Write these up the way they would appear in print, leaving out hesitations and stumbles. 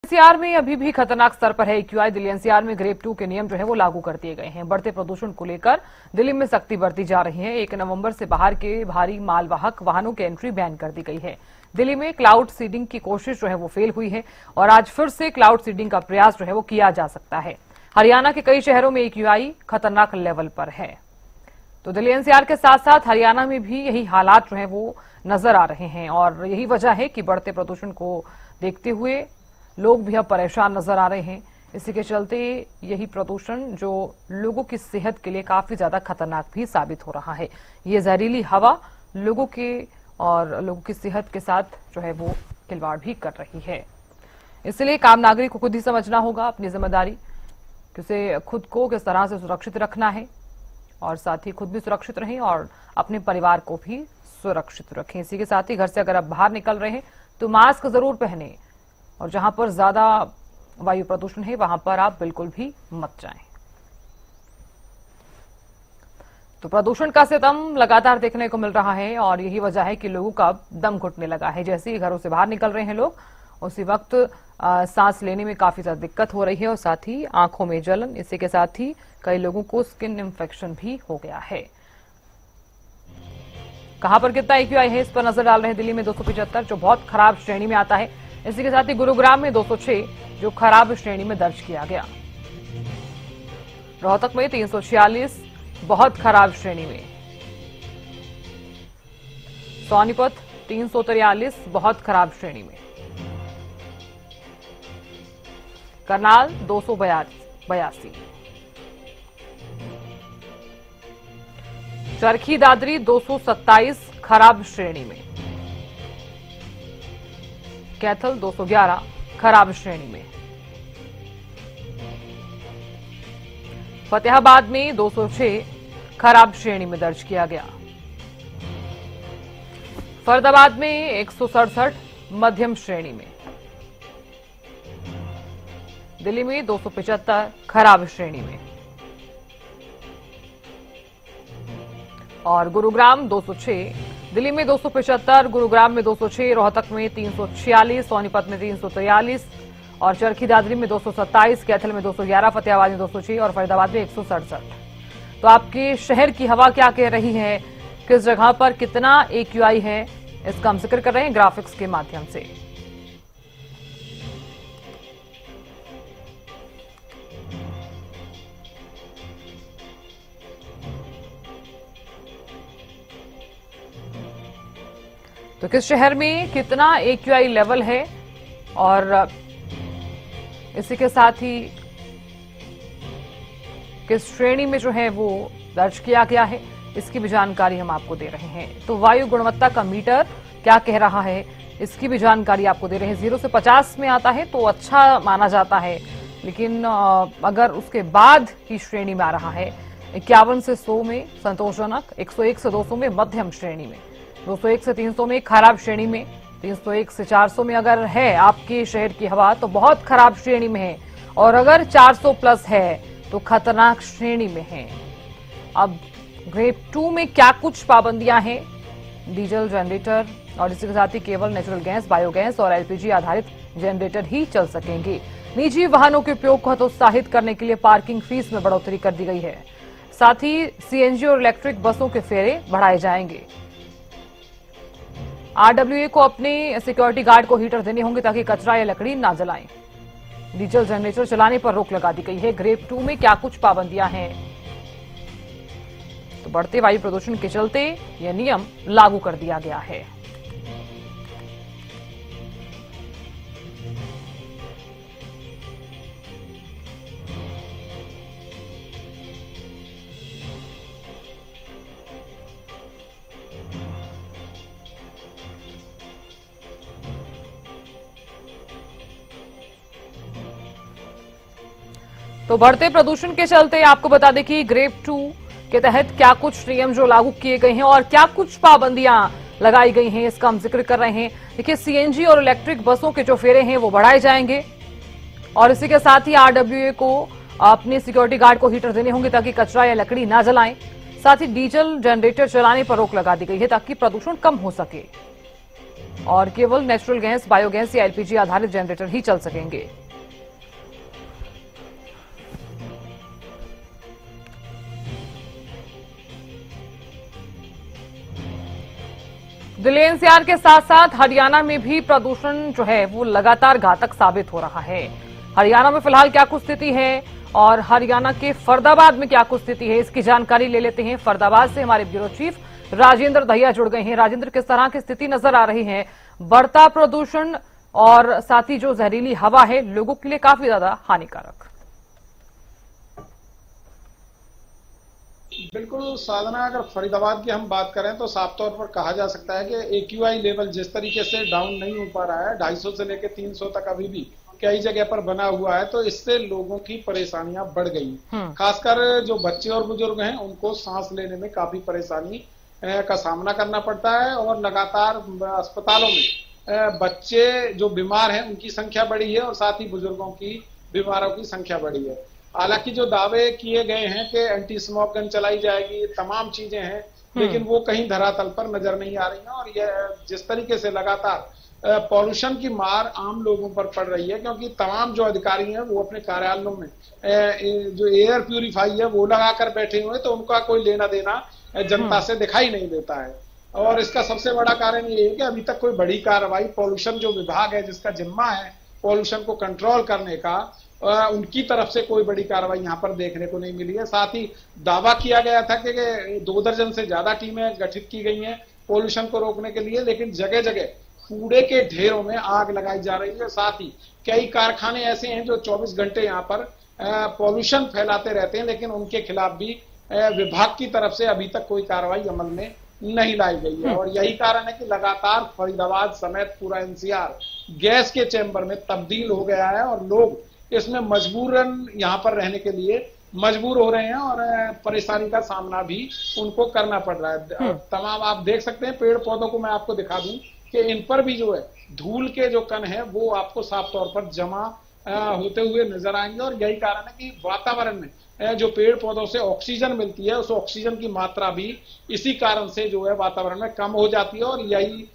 NCR में अभी भी खतरनाक स्तर पर है एक्यूआई। दिल्ली एनसीआर में ग्रेड 2 के नियम जो है वो लागू कर दिए गए हैं। बढ़ते प्रदूषण को लेकर दिल्ली में सख्ती बरती जा रही है। 1 नवंबर से बाहर के भारी मालवाहक वाहनों की एंट्री बैन कर दी गई है। दिल्ली में क्लाउड सीडिंग की कोशिश जो है वो फेल हुई है और आज फिर से क्लाउड सीडिंग का प्रयास जो है वो किया जा सकता है। हरियाणा के कई शहरों में एक्यूआई खतरनाक लेवल पर है। तो दिल्ली एनसीआर के साथ साथ हरियाणा में भी यही हालात जो है वो नजर आ रहे हैं और यही वजह है कि बढ़ते प्रदूषण को देखते हुए लोग भी अब परेशान नजर आ रहे हैं। इसी के चलते यही प्रदूषण जो लोगों की सेहत के लिए काफी ज्यादा खतरनाक भी साबित हो रहा है। ये जहरीली हवा लोगों की सेहत के साथ जो है वो खिलवाड़ भी कर रही है। इसलिए आम नागरिक को खुद ही समझना होगा अपनी जिम्मेदारी, उसे खुद को किस तरह से सुरक्षित रखना है और साथ ही खुद भी सुरक्षित रहें और अपने परिवार को भी सुरक्षित रखें। इसी के साथ ही घर से अगर आप बाहर निकल रहे हैं तो मास्क जरूर पहनें और जहां पर ज्यादा वायु प्रदूषण है वहां पर आप बिल्कुल भी मत जाएं। तो प्रदूषण का सितम लगातार देखने को मिल रहा है और यही वजह है कि लोगों का दम घुटने लगा है। जैसे ही घरों से बाहर निकल रहे हैं लोग, उसी वक्त सांस लेने में काफी ज्यादा दिक्कत हो रही है और साथ ही आंखों में जलन। इसी के साथ ही कई लोगों को स्किन इंफेक्शन भी हो गया है। कहां पर कितना एक्यूआई है इस पर नजर डाल रहे हैं। दिल्ली में 275 जो बहुत खराब श्रेणी में आता है। इसी के साथ ही गुरुग्राम में 206 जो खराब श्रेणी में दर्ज किया गया। रोहतक में 346 बहुत खराब श्रेणी में। सोनीपत 343 बहुत खराब श्रेणी में। करनाल 282। चरखी दादरी 227 खराब श्रेणी में। कैथल 211 खराब श्रेणी में। फतेहाबाद में 206 खराब श्रेणी में दर्ज किया गया। फरीदाबाद में 167 मध्यम श्रेणी में। दिल्ली में 275 खराब श्रेणी में और गुरुग्राम 206। दिल्ली में 275, गुरुग्राम में 206, रोहतक में 346, सोनीपत में 343 और चरखी दादरी में 227, कैथल में 211, फतेहाबाद में 206 और फरीदाबाद में 167। तो आपके शहर की हवा क्या कह रही है, किस जगह पर कितना एक्यूआई है, इसका हम जिक्र कर रहे हैं ग्राफिक्स के माध्यम से। तो किस शहर में कितना एक्यूआई लेवल है और इसी के साथ ही किस श्रेणी में जो है वो दर्ज किया गया है, इसकी भी जानकारी हम आपको दे रहे हैं। तो वायु गुणवत्ता का मीटर क्या कह रहा है, इसकी भी जानकारी आपको दे रहे हैं। 0 से 50 में आता है तो अच्छा माना जाता है, लेकिन अगर उसके बाद की श्रेणी में आ रहा है 51 से 100 में संतोषजनक, 101 से 200 में मध्यम श्रेणी में, 201 से 300 में खराब श्रेणी में, 301 से 400 में अगर है आपके शहर की हवा तो बहुत खराब श्रेणी में है और अगर 400 प्लस है तो खतरनाक श्रेणी में है। अब ग्रेड 2 में क्या कुछ पाबंदियां हैं, डीजल जनरेटर और इसके साथ ही केवल नेचुरल गैस, बायोगैस और एलपीजी आधारित जनरेटर ही चल सकेंगे। निजी वाहनों के उपयोग को हतोत्साहित करने के लिए पार्किंग फीस में बढ़ोतरी कर दी गई है। साथ ही सीएनजी और इलेक्ट्रिक बसों के फेरे बढ़ाए जाएंगे। आरडब्ल्यूए को अपने सिक्योरिटी गार्ड को हीटर देने होंगे ताकि कचरा या लकड़ी ना जलाएं। डीजल जनरेटर चलाने पर रोक लगा दी गई है। ग्रेड 2 में क्या कुछ पाबंदियां हैं, तो बढ़ते वायु प्रदूषण के चलते यह नियम लागू कर दिया गया है। तो बढ़ते प्रदूषण के चलते आपको बता दें कि ग्रेड 2 के तहत क्या कुछ नियम जो लागू किए गए हैं और क्या कुछ पाबंदियां लगाई गई हैं, इसका हम जिक्र कर रहे हैं। देखिए, सीएनजी और इलेक्ट्रिक बसों के जो फेरे हैं वो बढ़ाए जाएंगे और इसी के साथ ही आरडब्ल्यूए को अपने सिक्योरिटी गार्ड को हीटर देने होंगे ताकि कचरा या लकड़ी ना जलाएं। साथ ही डीजल जनरेटर चलाने पर रोक लगा दी गई है ताकि प्रदूषण कम हो सके और केवल नेचुरल गैस, बायोगैस या एलपीजी आधारित जनरेटर ही चल सकेंगे। दिल्ली एनसीआर के साथ साथ हरियाणा में भी प्रदूषण जो है वो लगातार घातक साबित हो रहा है। हरियाणा में फिलहाल क्या कुछ स्थिति है और हरियाणा के फरीदाबाद में क्या कुछ स्थिति है, इसकी जानकारी ले लेते हैं। फरीदाबाद से हमारे ब्यूरो चीफ राजेंद्र दहिया जुड़ गए हैं। राजेंद्र, किस तरह की स्थिति नजर आ रही है? बढ़ता प्रदूषण और साथ ही जो जहरीली हवा है लोगों के लिए काफी ज्यादा हानिकारक। बिल्कुल साधना, अगर फरीदाबाद की हम बात करें तो साफ तौर पर कहा जा सकता है कि एक्यूआई लेवल जिस तरीके से डाउन नहीं हो पा रहा है, 250 से लेकर 300 तक अभी भी कई जगह पर बना हुआ है, तो इससे लोगों की परेशानियां बढ़ गई। खासकर जो बच्चे और बुजुर्ग हैं उनको सांस लेने में काफी परेशानी का सामना करना पड़ता है और लगातार अस्पतालों में बच्चे जो बीमार हैं उनकी संख्या बढ़ी है और साथ ही बुजुर्गों की बीमारों की संख्या बढ़ी है। हालांकि जो दावे किए गए हैं कि एंटी स्मोक गन चलाई जाएगी, तमाम चीजें हैं, लेकिन वो कहीं धरातल पर नजर नहीं आ रही हैं। और यह जिस तरीके से लगातार पॉल्यूशन की मार आम लोगों पर पड़ रही है, क्योंकि तमाम जो अधिकारी हैं वो अपने कार्यालयों में जो एयर प्यूरिफाई है वो लगाकर बैठे हुए हैं, तो उनका कोई लेना देना जनता से दिखाई नहीं देता है। और इसका सबसे बड़ा कारण ये है कि अभी तक कोई बड़ी कार्रवाई पॉल्यूशन जो विभाग है जिसका जिम्मा है पॉल्यूशन को कंट्रोल करने का, उनकी तरफ से कोई बड़ी कार्रवाई यहाँ पर देखने को नहीं मिली है। साथ ही दावा किया गया था कि 2 दर्जन से ज्यादा टीमें गठित की गई हैं पॉल्यूशन को रोकने के लिए, लेकिन जगह जगह कूड़े के ढेरों में आग लगाई जा रही है। साथ ही कई कारखाने ऐसे हैं जो 24 घंटे यहाँ पर पॉल्यूशन फैलाते रहते हैं, लेकिन उनके खिलाफ भी विभाग की तरफ से अभी तक कोई कार्रवाई अमल में नहीं लाई गई है। और यही कारण है कि लगातार फरीदाबाद समेत पूरा एनसीआर गैस के चैम्बर में तब्दील हो गया है और लोग इसमें मजबूरन यहाँ पर रहने के लिए मजबूर हो रहे हैं और परेशानी का सामना भी उनको करना पड़ रहा है। तमाम आप देख सकते हैं पेड़ पौधों को मैं आपको दिखा दूं कि इन पर भी जो है धूल के जो कण है वो आपको साफ तौर पर जमा होते हुए नजर आएंगे। और यही कारण है कि वातावरण में जो पेड़ पौधों से ऑक्सीजन मिलती है उस ऑक्सीजन की मात्रा भी इसी कारण से जो है वातावरण में कम हो जाती है। और यही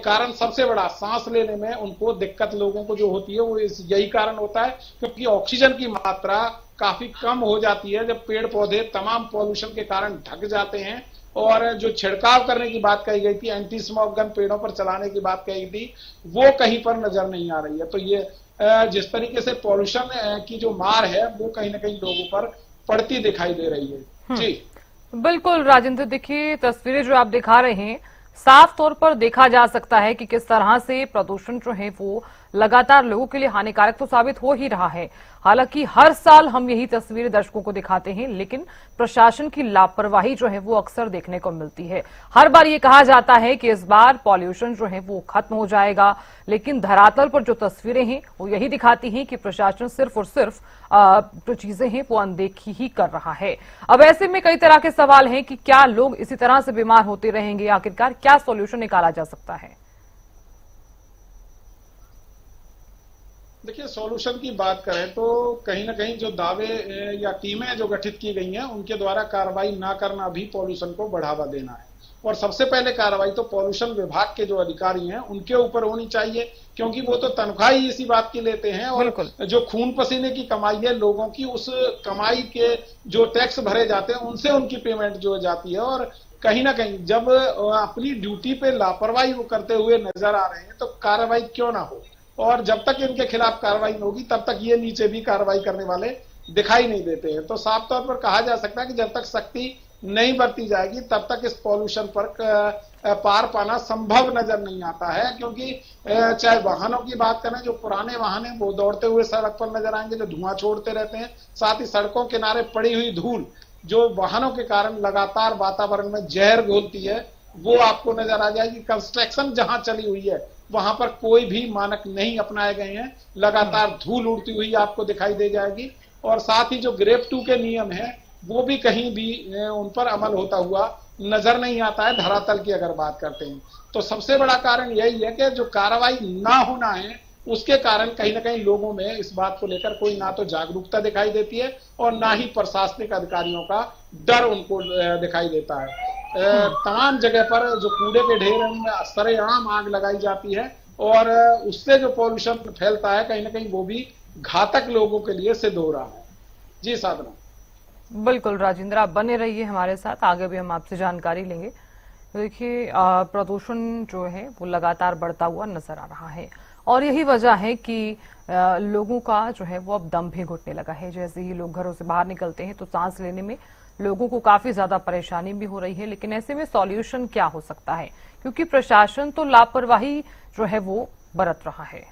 कारण सबसे बड़ा सांस लेने में उनको दिक्कत लोगों को जो होती है वो यही कारण होता है, क्योंकि ऑक्सीजन की मात्रा काफी कम हो जाती है जब पेड़ पौधे तमाम पॉल्यूशन के कारण ढक जाते हैं। और जो छिड़काव करने की बात कही गई थी, एंटी स्मोक गन पेड़ों पर चलाने की बात कही थी, वो कहीं पर नजर नहीं आ रही है। तो ये जिस तरीके से पॉल्यूशन की जो मार है वो कहीं ना कहीं लोगों पर पड़ती दिखाई दे रही है। जी बिल्कुल राजेंद्र, देखिए तस्वीरें जो आप दिखा रहे हैं साफ तौर पर देखा जा सकता है कि किस तरह से प्रदूषण जो है वो लगातार लोगों के लिए हानिकारक तो साबित हो ही रहा है। हालांकि हर साल हम यही तस्वीरें दर्शकों को दिखाते हैं, लेकिन प्रशासन की लापरवाही जो है वो अक्सर देखने को मिलती है। हर बार ये कहा जाता है कि इस बार पॉल्यूशन जो है वो खत्म हो जाएगा, लेकिन धरातल पर जो तस्वीरें हैं वो यही दिखाती हैं कि प्रशासन सिर्फ और सिर्फ जो चीजें हैं वो अनदेखी ही कर रहा है। अब ऐसे में कई तरह के सवाल हैं कि क्या लोग इसी तरह से बीमार होते रहेंगे? आखिरकार क्या सॉल्यूशन निकाला जा सकता है? देखिए, सॉल्यूशन की बात करें तो कहीं ना कहीं जो दावे या टीमें जो गठित की गई हैं उनके द्वारा कार्रवाई ना करना भी पॉल्यूशन को बढ़ावा देना है। और सबसे पहले कार्रवाई तो पॉल्यूशन विभाग के जो अधिकारी हैं उनके ऊपर होनी चाहिए, क्योंकि वो तो तनख्वाह ही इसी बात की लेते हैं और जो खून पसीने की कमाई है लोगों की, उस कमाई के जो टैक्स भरे जाते हैं उनसे उनकी पेमेंट जो जाती है। और कहीं ना कहीं जब अपनी ड्यूटी पे लापरवाही वो करते हुए नजर आ रहे हैं तो कार्रवाई क्यों ना हो। और जब तक इनके खिलाफ कार्रवाई नहीं होगी तब तक ये नीचे भी कार्रवाई करने वाले दिखाई नहीं देते हैं। तो साफ तौर पर कहा जा सकता है कि जब तक सख्ती नहीं बरती जाएगी तब तक इस पॉल्यूशन पर पार पाना संभव नजर नहीं आता है। क्योंकि चाहे वाहनों की बात करें, जो पुराने वाहन हैं वो दौड़ते हुए सड़क पर नजर आएंगे जो धुआं छोड़ते रहते हैं। साथ ही सड़कों किनारे पड़ी हुई धूल जो वाहनों के कारण लगातार वातावरण में जहर घोलती है वो आपको नजर आ जाएगी। कंस्ट्रक्शन जहां चली हुई है वहां पर कोई भी मानक नहीं अपनाए गए हैं, लगातार धूल उड़ती हुई आपको दिखाई दे जाएगी। और साथ ही जो ग्रेप 2 के नियम है वो भी कहीं भी उन पर अमल होता हुआ नजर नहीं आता है धरातल की अगर बात करते हैं। तो सबसे बड़ा कारण यही है कि जो कार्रवाई ना होना है उसके कारण कहीं ना कहीं लोगों में इस बात को लेकर कोई ना तो जागरूकता दिखाई देती है और ना ही प्रशासनिक अधिकारियों का डर उनको दिखाई देता है। तमाम जगह पर जो कूड़े के ढेर हैं उनमें सरेआम आग लगाई जाती है और उससे जो पॉल्यूशन फैलता है कहीं ना कहीं वो भी घातक लोगों के लिए सिद्ध हो रहा है। जी साधना। बिल्कुल राजेंद्र, आप बने रहिए हमारे साथ, आगे भी हम आपसे जानकारी लेंगे। तो देखिए प्रदूषण जो है वो लगातार बढ़ता हुआ नजर आ रहा है और यही वजह है कि लोगों का जो है वो अब दम भी घुटने लगा है। जैसे ही लोग घरों से बाहर निकलते हैं तो सांस लेने में लोगों को काफी ज्यादा परेशानी भी हो रही है। लेकिन ऐसे में सॉल्यूशन क्या हो सकता है, क्योंकि प्रशासन तो लापरवाही जो है वो बरत रहा है।